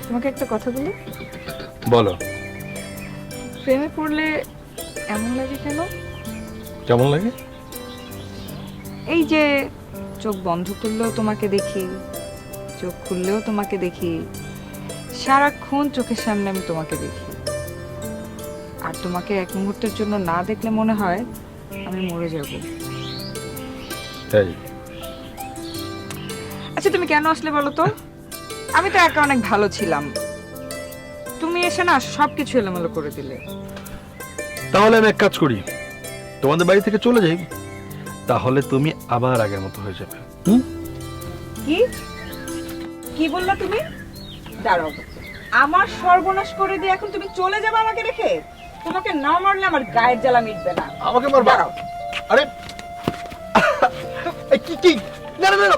তোমাকে একটা কথা বলি। বলো। প্রেমে পড়লে এমন লাগে কেন? কেমন লাগে? এই যে চোখ বন্ধ করলেও তোমাকে দেখি, চোখ খুললেও তোমাকে দেখি, সারাক্ষণ চোখের সামনে আমি তোমাকে দেখি। আর তোমাকে এক মুহূর্তের জন্য না দেখলে মনে হয় আমি মরে যাব। তাই? আচ্ছা তুমি কেন আসলে বলো তো? আমি তো একা অনেক ভালো ছিলাম, তুমি এসে না সবকিছু এলোমেলো করে দিলে। তাহলে আমি এক কাজ করি, তোমাদের বাড়ি থেকে চলে যাই, তাহলে তুমি আবার আগের মতো হয়ে যাবে। কি কি বললা তুমি? দাঁড়াও, আমার সর্বনাশ করে দিয়ে এখন তুমি চলে যাবে আমাকে রেখে? তোমাকে না মারলে আমার গায়ের জ্বালা মিটবে না। আমাকে মারবা? দাঁড়াও। আরে এই কি কি, না না না।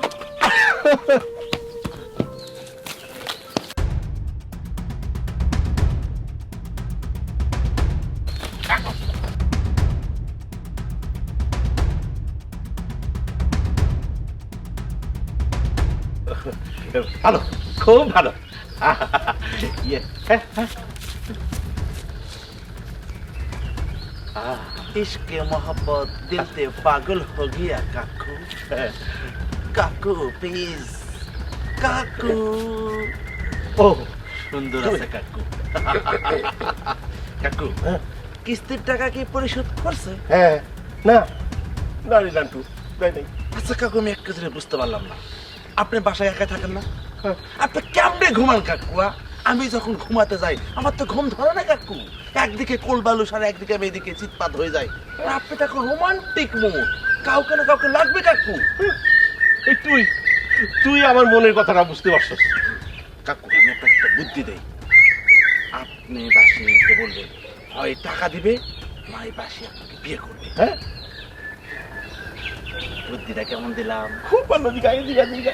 ভালো, খুব ভালো। ইয়ে, হ্যাঁ, হ্যাঁ। इश्क मोहब्बत दिल से पागल हो गया काकू। काकू प्लीज, काकू। ও সুন্দর আছে কাকু। কাকু কিস্তির টাকা কি পরিশোধ করছে? হ্যাঁ, না না রে নান্টু, নাই নাই। আচ্ছা কাকু, আমি একটা জিনিস বুঝতে পারলাম না, আপনি বাসায় একা থাকেন না? আপনি কেমনে ঘুমান কাকুয়া? আমি যখন ঘুমাতে যাই আমার তো ঘুম ধরে না কাকু। একদিকে কোল বালুস আর একদিকে আমি এদিকে চিৎপাত হয়ে যাই। আর আপনি তো এখন রোমান্টিক মুড, কাউকে না কাউকে লাগবে কাকু। এই তুই তুই আমার মনের কথাটা বুঝতে পারছস। কাকু আমি আপনাকে একটা বুদ্ধি দেই, আপনি বাসিকে বলবেন হয় টাকা দিবে নয় বাসি আপনাকে বিয়ে করবে। হ্যাঁ, বুদ্ধিটা কেমন দিলাম? খুব ভালো দিঘা দিঘা দিঘা।